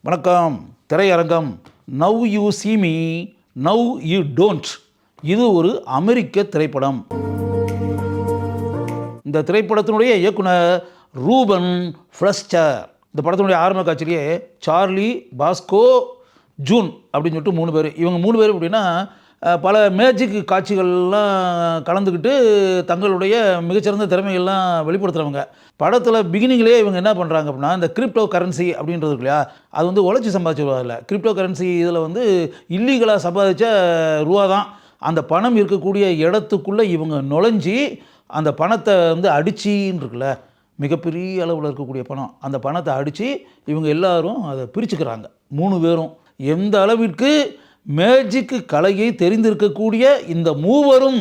வணக்கம். திரையரங்கம். Now you see me now you don't. இது ஒரு அமெரிக்க திரைப்படம். இந்த திரைப்படத்தினுடைய இயக்குனர் ரூபன் ஃப்ளெஸ்டர். இந்த படத்தினுடைய ஆரம்ப காட்சியிலேயே சார்லி, பாஸ்கோ, ஜூன் அப்படின்னு சொல்லிட்டு 3 பேர். இவங்க 3 பேர் எப்படின்னா பல மேஜிக் காட்சிகள்லாம் கலந்துக்கிட்டு தங்களுடைய மிகச்சிறந்த திறமைகள்லாம் வெளிப்படுத்துகிறவங்க. படத்தில் பிகினிங்லேயே இவங்க என்ன பண்ணுறாங்க அப்படின்னா, இந்த கிரிப்டோ கரன்சி அப்படின்றது இருக்கு இல்லையா, அது வந்து உழைச்சி சம்பாதிச்சிருவாங்கல்ல. கிரிப்டோ கரன்சி இதில் வந்து இல்லீகலாக சம்பாதிச்ச ரூபா தான். அந்த பணம் இருக்கக்கூடிய இடத்துக்குள்ளே இவங்க நுழைஞ்சி அந்த பணத்தை வந்து அடிச்சின்னு இருக்குல்ல, மிகப்பெரிய அளவில் இருக்கக்கூடிய பணம், அந்த பணத்தை அடித்து இவங்க எல்லாரும் அதை பிரிச்சுக்கிறாங்க. 3 பேரும் எந்த அளவிற்கு மேஜிக் கலையை தெரிந்திருக்கக்கூடிய இந்த மூவரும்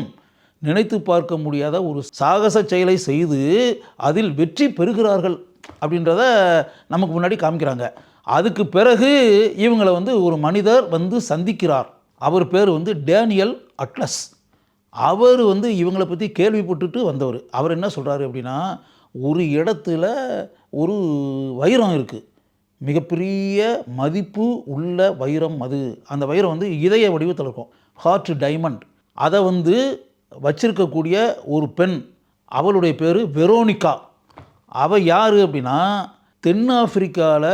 நினைத்து பார்க்க முடியாத ஒரு சாகச செயலை செய்து அதில் வெற்றி பெறுகிறார்கள் அப்படின்றத நமக்கு முன்னாடி காமிக்கிறாங்க. அதுக்கு பிறகு இவங்களை வந்து ஒரு மனிதர் வந்து சந்திக்கிறார். அவர் பேர் வந்து டேனியல் அட்லஸ். அவர் வந்து இவங்களை பற்றி கேள்விப்பட்டுட்டு வந்தவர். அவர் என்ன சொல்கிறாரு அப்படின்னா, ஒரு இடத்துல ஒரு வைரம் இருக்குது, மிகப்பெரிய மதிப்பு உள்ள வைரம். அது அந்த வைரம் வந்து இதய வடிவத்தில் இருக்கும், ஹார்ட் டைமண்ட். அதை வந்து வச்சிருக்கக்கூடிய ஒரு பெண், அவளுடைய பேர் வெரோனிகா. அவள் யார் அப்படின்னா, தென்னாப்பிரிக்காவில்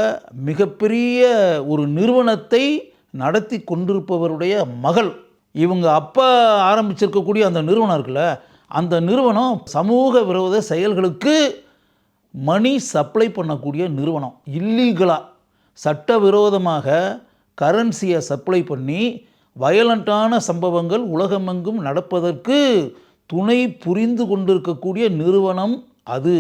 மிகப்பெரிய ஒரு நிறுவனத்தை நடத்தி கொண்டிருப்பவருடைய மகள். இவங்க அப்பா ஆரம்பிச்சிருக்கக்கூடிய அந்த நிறுவனம் இருக்குல்ல, அந்த நிறுவனம் சமூக விரோத செயல்களுக்கு மணி சப்ளை பண்ணக்கூடிய நிறுவனம். இல்லீகலாக சட்டவிரோதமாக கரன்சியை சப்ளை பண்ணி வயலண்ட்டான சம்பவங்கள் உலகமெங்கும் நடப்பதற்கு துணை புரிந்து கொண்டிருக்கக்கூடிய நிறுவனம் அது.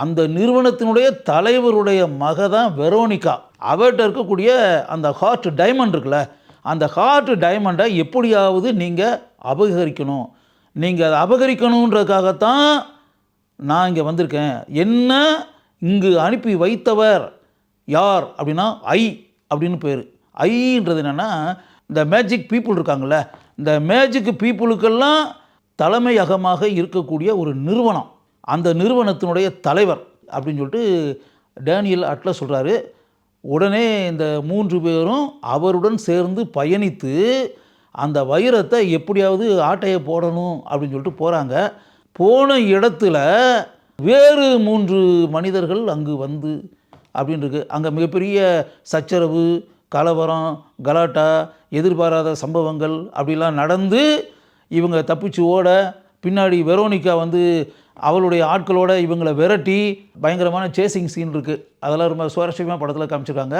அந்த நிறுவனத்தினுடைய தலைவருடைய மக தான் வெரோனிகா. அவர்கிட்ட இருக்கக்கூடிய அந்த ஹார்ட் டைமண்ட் இருக்குல்ல, அந்த ஹார்ட் டைமண்டை எப்படியாவது நீங்கள் அபகரிக்கணும். நீங்கள் அதை அபகரிக்கணுன்றதுக்காகத்தான் நான் இங்கே வந்திருக்கேன். என்ன இங்கு அனுப்பி வைத்தவர் யார் அப்படின்னா ஐ அப்படின்னு பேர். ஐன்றது என்னென்னா, இந்த மேஜிக் பீப்புள் இருக்காங்கள்ல, இந்த மேஜிக் பீப்புளுக்கெல்லாம் தலைமையகமாக இருக்கக்கூடிய ஒரு நிறுவனம், அந்த நிறுவனத்தினுடைய தலைவர் அப்படின்னு சொல்லிட்டு டேனியல் அட்லஸ் சொல்கிறாரு. உடனே இந்த 3 பேரும் அவருடன் சேர்ந்து பயணித்து அந்த வைரத்தை எப்படியாவது ஆட்டையை போடணும் அப்படின்னு சொல்லிட்டு போகிறாங்க. போன இடத்துல வேறு 3 மனிதர்கள் அங்கு வந்து அப்படின்னு இருக்கு. அங்கே மிகப்பெரிய சச்சரவு, கலவரம், கலாட்டா, எதிர்பாராத சம்பவங்கள் அப்படிலாம் நடந்து இவங்க தப்பிச்சு ஓட, பின்னாடி வெரோனிகா வந்து அவளுடைய ஆட்களோட இவங்களை விரட்டி பயங்கரமான சேசிங் சீன் இருக்குது. அதெல்லாம் ரொம்ப சுவாரஸ்யமாக படத்தில் காமிச்சிருக்காங்க.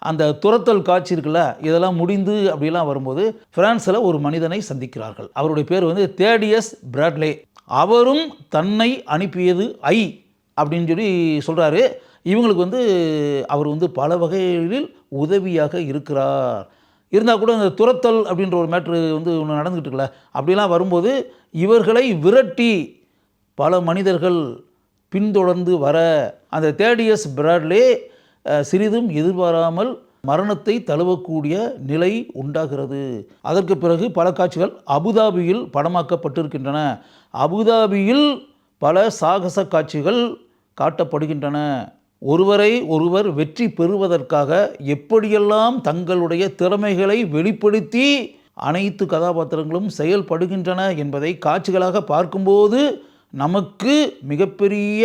அந்த துரத்தல் காட்சி இருக்குல்ல, இதெல்லாம் முடிந்து அப்படிலாம் வரும்போது பிரான்ஸில் ஒரு மனிதனை சந்திக்கிறார்கள். அவருடைய பேர் வந்து தேடியஸ் பிராட்லே. அவரும் தன்னை அனுப்பியது ஐ அப்படின்னு சொல்லி சொல்கிறாரு. இவங்களுக்கு வந்து அவர் வந்து பல வகைகளில் உதவியாக இருக்கிறார். இருந்தால் கூட இந்த துரத்தல் அப்படின்ற ஒரு மேட்ரு வந்து ஒன்று நடந்துக்கிட்டு இருக்குல்ல, அப்படிலாம் வரும்போது இவர்களை விரட்டி பல மனிதர்கள் பின்தொடர்ந்து வர அந்த தேடியஸ் பிராட்லே சிறிதும் எதிர்பாராமல் மரணத்தை தழுவக்கூடிய நிலை உண்டாகிறது. அதற்கு பிறகு பல காட்சிகள் அபுதாபியில் படமாக்கப்பட்டிருக்கின்றன. அபுதாபியில் பல சாகச காட்சிகள் காட்டப்படுகின்றன. ஒருவரை ஒருவர் வெற்றி பெறுவதற்காக எப்படியெல்லாம் தங்களுடைய திறமைகளை வெளிப்படுத்தி அனைத்து கதாபாத்திரங்களும் செயல்படுகின்றன என்பதை காட்சிகளாக பார்க்கும்போது நமக்கு மிகப்பெரிய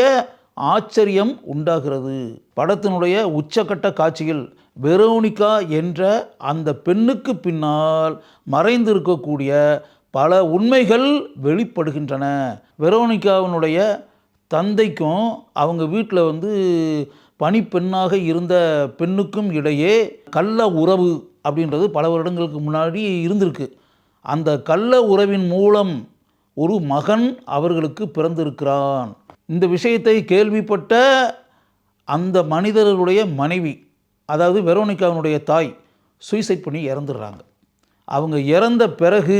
ஆச்சரியம் உண்டாகிறது. படத்தினுடைய உச்சக்கட்ட காட்சியில் வெரோனிகா என்ற அந்த பெண்ணுக்கு பின்னால் மறைந்திருக்கக்கூடிய பல உண்மைகள் வெளிப்படுகின்றன. வெரோனிகாவினுடைய தந்தைக்கும் அவங்க வீட்டில் வந்து பணிப்பெண்ணாக இருந்த பெண்ணுக்கும் இடையே கள்ள உறவு அப்படின்றது பல வருடங்களுக்கு முன்னாடி இருந்திருக்கு. அந்த கள்ள உறவின் மூலம் ஒரு மகன் அவர்களுக்கு பிறந்திருக்கிறான். இந்த விஷயத்தை கேள்விப்பட்ட அந்த மனிதர்களுடைய மனைவி, அதாவது வெரோனிகாவினுடைய தாய், சூசைட் பண்ணி இறந்துடுறாங்க. அவங்க இறந்த பிறகு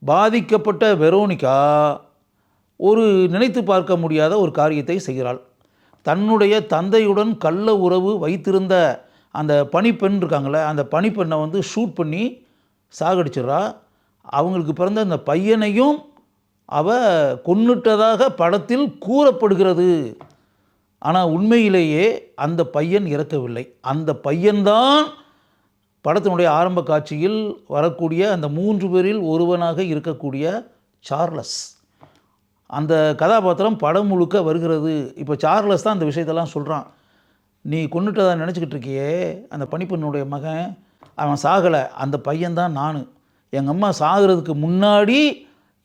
பாதிக்கப்பட்ட வெரோனிகா ஒரு நினைத்து பார்க்க முடியாத ஒரு காரியத்தை செய்கிறாள். தன்னுடைய தந்தையுடன் கள்ள உறவு வைத்திருந்த அந்த பணிப்பெண் இருக்காங்களே, அந்த பணிப்பெண்ணை வந்து ஷூட் பண்ணி சாகடிச்சிட்றா. அவங்களுக்கு பிறந்த அந்த பையனையும் அவ கொன்னுட்டதாக படத்தில் கூறப்படுகிறது. ஆனால் உண்மையிலேயே அந்த பையன் இறக்கவில்லை. அந்த பையன்தான் படத்தினுடைய ஆரம்ப காட்சியில் வரக்கூடிய அந்த 3 பேரில் ஒருவனாக இருக்கக்கூடிய சார்லஸ். அந்த கதாபாத்திரம் படம் முழுக்க வருகிறது. இப்போ சார்லஸ் தான் அந்த விஷயத்தெல்லாம் சொல்கிறான். நீ கொன்னுட்டதா நினச்சிக்கிட்டு இருக்கியே அந்த பணிப்பெண்ணுடைய மகன், அவன் சாகலை, அந்த பையன்தான் நான். எங்கள் அம்மா சாகிறதுக்கு முன்னாடி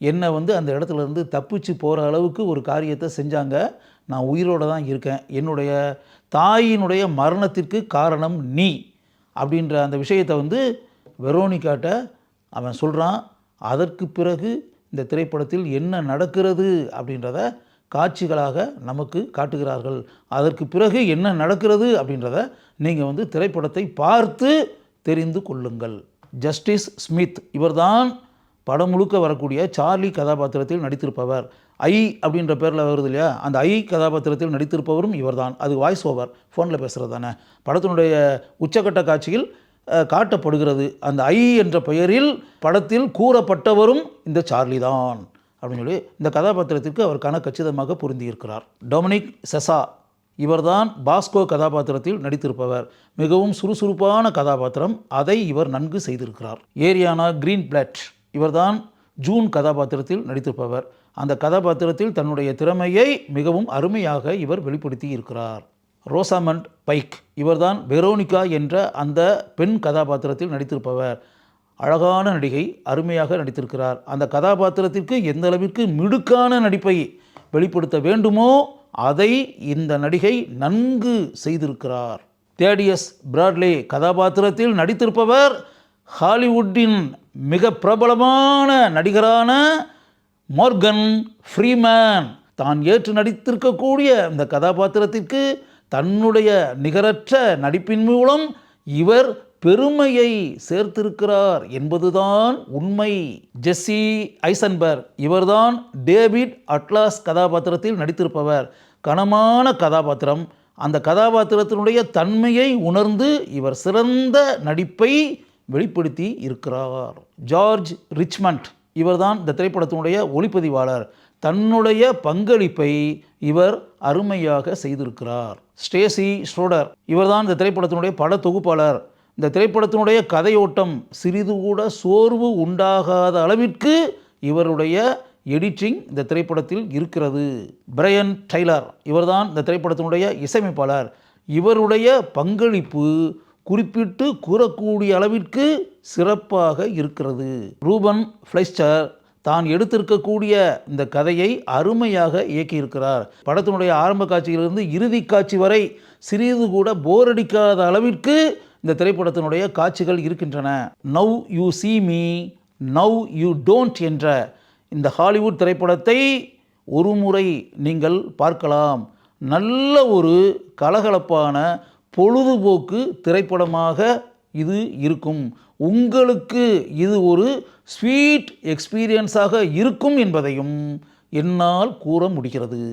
என்னை அந்த இடத்துலேருந்து தப்பிச்சு போகிற அளவுக்கு ஒரு காரியத்தை செஞ்சாங்க. நான் உயிரோடு தான் இருக்கேன். என்னுடைய தாயினுடைய மரணத்திற்கு காரணம் நீ அப்படின்ற அந்த விஷயத்தை வெரோனிகாட்ட அவன் சொல்கிறான். அதற்கு பிறகு இந்த திரைப்படத்தில் என்ன நடக்கிறது அப்படின்றத காட்சிகளாக நமக்கு காட்டுகிறார்கள். அதற்கு பிறகு என்ன நடக்கிறது அப்படின்றத நீங்கள் திரைப்படத்தை பார்த்து தெரிந்து கொள்ளுங்கள். ஜஸ்டிஸ் ஸ்மித் இவர்தான் படம் முழுக்க வரக்கூடிய சார்லி கதாபாத்திரத்தில் நடித்திருப்பவர். ஐ அப்படின்ற பேரில் வருது இல்லையா, அந்த ஐ கதாபாத்திரத்தில் நடித்திருப்பவரும் இவர்தான். அது வாய்ஸ் ஓவர், ஃபோனில் பேசுகிறது தானே. படத்தினுடைய உச்சக்கட்ட காட்சியில் காட்டப்படுகிறது. அந்த ஐ என்ற பெயரில் படத்தில் கூறப்பட்டவரும் இந்த சார்லி தான் அப்படின்னு சொல்லி இந்த கதாபாத்திரத்திற்கு அவர் கச்சிதமாக பொருந்தியிருக்கிறார். டொமினிக் செசா இவர்தான் பாஸ்கோ கதாபாத்திரத்தில் நடித்திருப்பவர். மிகவும் சுறுசுறுப்பான கதாபாத்திரம், அதை இவர் நன்கு செய்திருக்கிறார். ஏரியானா கிரீன்பிளட் இவர்தான் ஜூன் கதாபாத்திரத்தில் நடித்திருப்பவர். அந்த கதாபாத்திரத்தில் தன்னுடைய திறமையை மிகவும் அருமையாக இவர் வெளிப்படுத்தி இருக்கிறார். ரோசாமண்ட் பைக் இவர்தான் வெரோனிகா என்ற அந்த பெண் கதாபாத்திரத்தில் நடித்திருப்பவர். அழகான நடிகை, அருமையாக நடித்திருக்கிறார். அந்த கதாபாத்திரத்திற்கு எந்த அளவிற்கு மிடுக்கான நடிப்பை வெளிப்படுத்த வேண்டுமோ அதை இந்த நடிகை நன்கு செய்திருக்கிறார். தேடியஸ் பிராட்லே கதாபாத்திரத்தில் நடித்திருப்பவர் ஹாலிவுட்டின் மிக பிரபலமான நடிகரான மார்கன் ஃப்ரீமேன். தான் ஏற்று நடித்திருக்கக்கூடிய இந்த கதாபாத்திரத்திற்கு தன்னுடைய நிகரற்ற நடிப்பின் மூலம் இவர் பெருமையை சேர்த்திருக்கிறார் என்பதுதான் உண்மை. ஜெஸ்ஸி ஐசன்பர்க் இவர்தான் டேவிட் அட்லாஸ் கதாபாத்திரத்தில் நடித்திருப்பவர். கனமான கதாபாத்திரம். அந்த கதாபாத்திரத்தினுடைய தன்மையை உணர்ந்து இவர் சிறந்த நடிப்பை வெளிப்படுத்தி இருக்கிறார். ஜார்ஜ் ரிச்மண்ட் இவர்தான் இந்த திரைப்படத்தினுடைய ஒளிப்பதிவாளர். தன்னுடைய பங்களிப்பை இவர் அருமையாக செய்திருக்கிறார். ஸ்டேசி ஸ்ரோடர் இவர்தான் இந்த திரைப்படத்தினுடைய பட தொகுப்பாளர். இந்த திரைப்படத்தினுடைய கதையோட்டம் சிறிது கூட சோர்வு உண்டாகாத அளவிற்கு இவருடைய எடிட்டிங் இந்த திரைப்படத்தில் இருக்கிறது. பிரையன் டைலர் இவர்தான் இந்த திரைப்படத்தினுடைய இசையமைப்பாளர். இவருடைய பங்களிப்பு குறிப்பிட்டு கூறக்கூடிய அளவிற்கு சிறப்பாக இருக்கிறது. ரூபன் ஃப்ளைஸ்டர் தான் எடுத்திருக்கக்கூடிய இந்த கதையை அருமையாக இயக்கியிருக்கிறார். படத்தினுடைய ஆரம்ப காட்சியிலிருந்து இறுதி காட்சி வரை சிறிது கூட போர் அடிக்காத அளவிற்கு இந்த திரைப்படத்தினுடைய காட்சிகள் இருக்கின்றன. Now you see me now you don't என்ற இந்த ஹாலிவுட் திரைப்படத்தை ஒரு முறை நீங்கள் பார்க்கலாம். நல்ல ஒரு கலகலப்பான பொழுதுபோக்கு திரைப்படமாக இது இருக்கும். உங்களுக்கு இது ஒரு ஸ்வீட் எக்ஸ்பீரியன்ஸாக இருக்கும் என்பதையும் என்னால் கூற முடிகிறது.